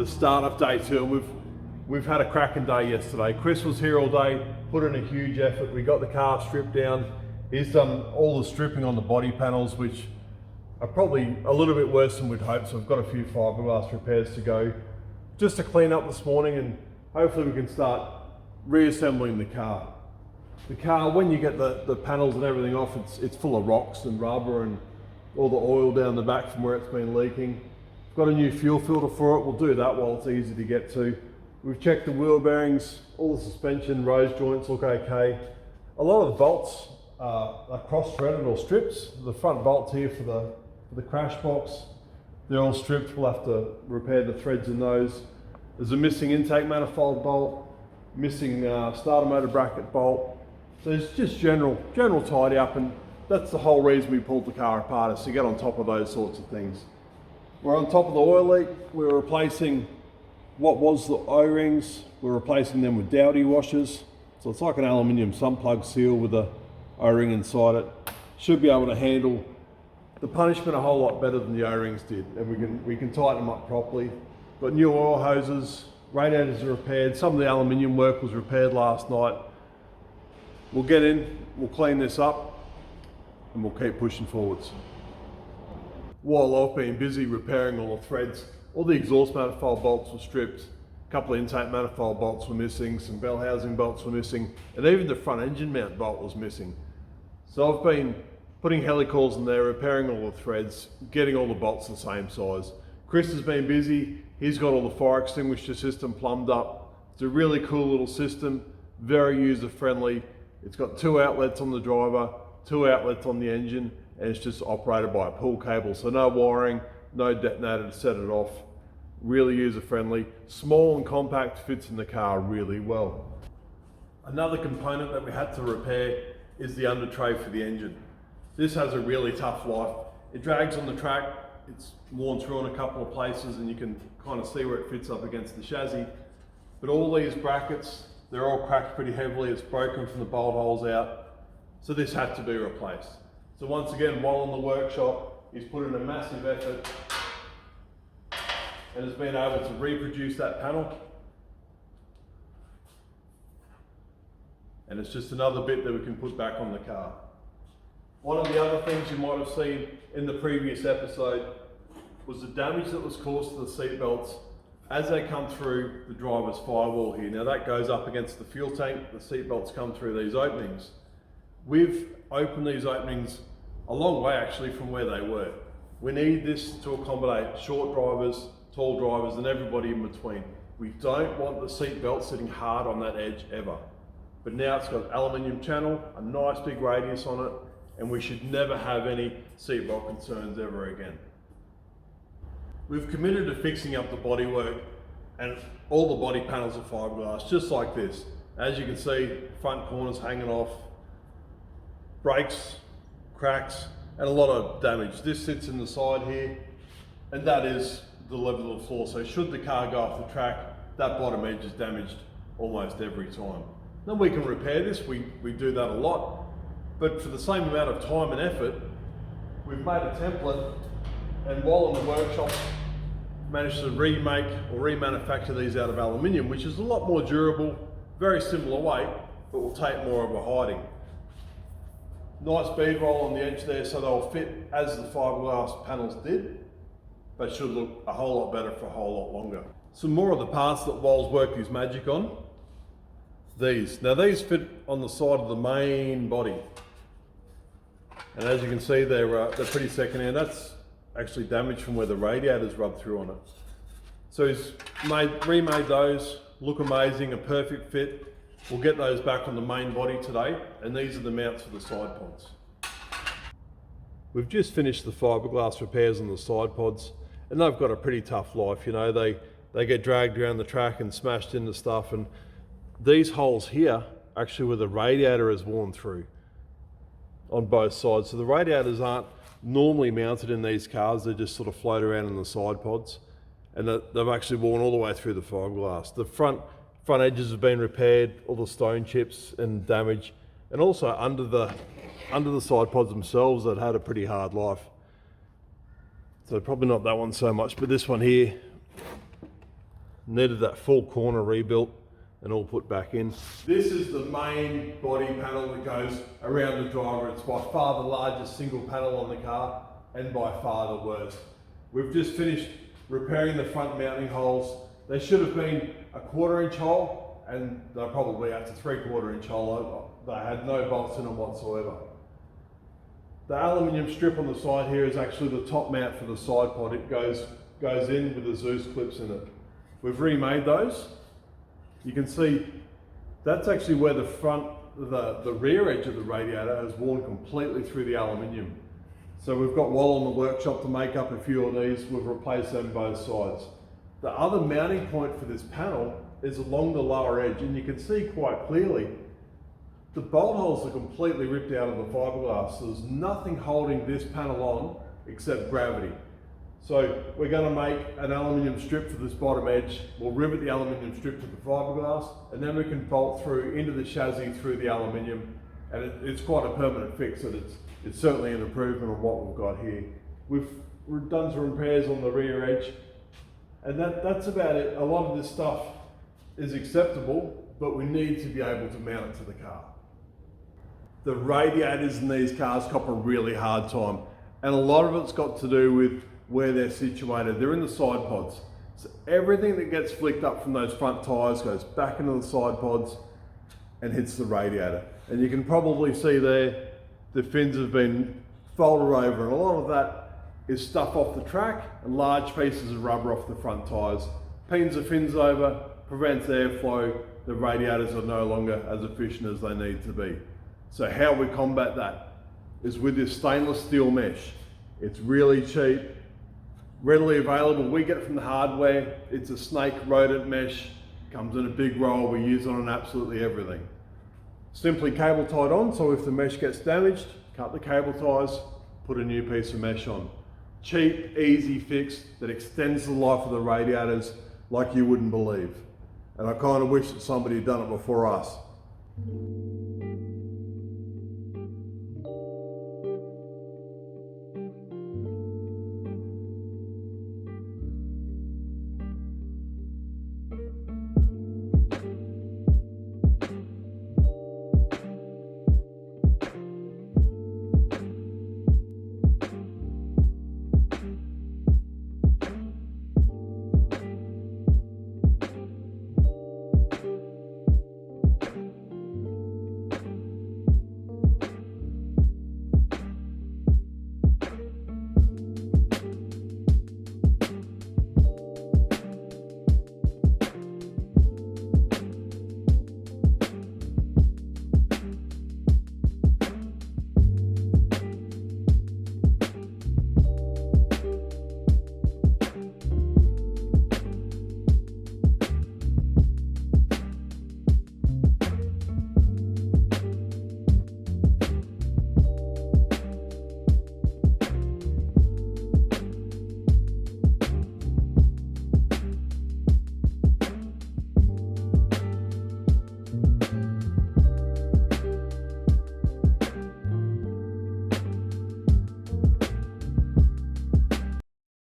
the start of day 2, and we've had a cracking day yesterday. Chris was here all day, put in a huge effort. We got the car stripped down. He's done all the stripping on the body panels, which are probably a little bit worse than we'd hoped, so I've got a few fiberglass repairs to go just to clean up this morning, and hopefully we can start reassembling the car. The car, when you get the panels and everything off, it's full of rocks and rubber and all the oil down the back from where it's been leaking. Got a new fuel filter for it. We'll do that while it's easy to get to. We've checked the wheel bearings, all the suspension, rose joints look okay. A lot of the bolts are cross-threaded or strips. The front bolts here for the crash box, they're all stripped. We'll have to repair the threads in those. There's a missing intake manifold bolt, missing starter motor bracket bolt. So it's just general tidy up, and that's the whole reason we pulled the car apart, is to get on top of those sorts of things. We're on top of the oil leak. We're replacing what was the O-rings. We're replacing them with Dowdy washers. So it's like an aluminium sump plug seal with a O-ring inside it. Should be able to handle the punishment a whole lot better than the O-rings did, and we can tighten them up properly. Got new oil hoses, radiators are repaired. Some of the aluminium work was repaired last night. We'll get in, we'll clean this up, and we'll keep pushing forwards. While I've been busy repairing all the threads, all the exhaust manifold bolts were stripped, a couple of intake manifold bolts were missing, some bell housing bolts were missing, and even the front engine mount bolt was missing. So I've been putting helicoils in there, repairing all the threads, getting all the bolts the same size. Chris has been busy. He's got all the fire extinguisher system plumbed up. It's a really cool little system, very user friendly. It's got 2 outlets on the driver, 2 outlets on the engine, and it's just operated by a pull cable. So no wiring, no detonator to set it off. Really user friendly. Small and compact, fits in the car really well. Another component that we had to repair is the under tray for the engine. This has a really tough life. It drags on the track. It's worn through in a couple of places, and you can kind of see where it fits up against the chassis. But all these brackets, they're all cracked pretty heavily. It's broken from the bolt holes out. So this had to be replaced. So once again, while in the workshop, he's put in a massive effort and has been able to reproduce that panel. And it's just another bit that we can put back on the car. One of the other things you might have seen in the previous episode was the damage that was caused to the seat belts as they come through the driver's firewall here. Now that goes up against the fuel tank. The seat belts come through these openings. We've opened these openings a long way actually from where they were. We need this to accommodate short drivers, tall drivers, and everybody in between. We don't want the seat belt sitting hard on that edge ever. But now it's got aluminium channel, a nice big radius on it, and we should never have any seatbelt concerns ever again. We've committed to fixing up the bodywork, and all the body panels are fiberglass, just like this. As you can see, front corners hanging off, brakes, cracks, and a lot of damage. This sits in the side here, and that is the level of the floor. So should the car go off the track, that bottom edge is damaged almost every time. Then we can repair this, we do that a lot, but for the same amount of time and effort, we've made a template, and while in the workshop, managed to remake or remanufacture these out of aluminium, which is a lot more durable, very similar weight, but will take more of a hiding. Nice bead roll on the edge there, so they'll fit as the fiberglass panels did, but should look a whole lot better for a whole lot longer. Some more of the parts that Wal's worked his magic on. These. Now these fit on the side of the main body. And as you can see, they're pretty second-hand. That's actually damaged from where the radiators rubbed through on it. So he's remade those, look amazing, a perfect fit. We'll get those back on the main body today, and these are the mounts for the side pods. We've just finished the fiberglass repairs on the side pods, and they've got a pretty tough life. You know, they get dragged around the track and smashed into stuff, and these holes here actually where the radiator is worn through on both sides. So the radiators aren't normally mounted in these cars, they just sort of float around in the side pods, and they've actually worn all the way through the fiberglass. The front edges have been repaired, all the stone chips and damage, and also under the side pods themselves that had a pretty hard life. So probably not that one so much, but this one here, Needed that full corner rebuilt and all put back in. This is the main body panel that goes around the driver. It's by far the largest single panel on the car and by far the worst. We've just finished repairing the front mounting holes. They should have been a 1/4 inch hole and they're probably out to 3/4 inch hole. They had no bolts in them whatsoever. The aluminium strip on the side here is actually the top mount for the side pod. It goes in with the Zeus clips in it. We've remade those. You can see that's actually where the rear edge of the radiator has worn completely through the aluminium. So we've got Wall in the workshop to make up a few of these. We've replaced them both sides. The other mounting point for this panel is along the lower edge, and you can see quite clearly the bolt holes are completely ripped out of the fiberglass. So there's nothing holding this panel on except gravity. So we're going to make an aluminium strip for this bottom edge. We'll rivet the aluminium strip to the fiberglass, and then we can bolt through into the chassis through the aluminium, and it's quite a permanent fix, and it's certainly an improvement on what we've got here. We've done some repairs on the rear edge, and that's about it. A lot of this stuff is acceptable, but we need to be able to mount it to the car. The radiators in these cars cop a really hard time, and a lot of it's got to do with where they're situated. They're in the side pods. So everything that gets flicked up from those front tyres goes back into the side pods and hits the radiator. And you can probably see there, the fins have been folded over, and a lot of that is stuff off the track and large pieces of rubber off the front tyres. Peens the fins over, prevents airflow, the radiators are no longer as efficient as they need to be. So how we combat that is with this stainless steel mesh. It's really cheap, readily available. We get it from the hardware. It's a snake rodent mesh, comes in a big roll. We use it on absolutely everything. Simply cable tied on, so if the mesh gets damaged, cut the cable ties, put a new piece of mesh on. Cheap, easy fix that extends the life of the radiators like you wouldn't believe. And I kind of wish that somebody had done it before us.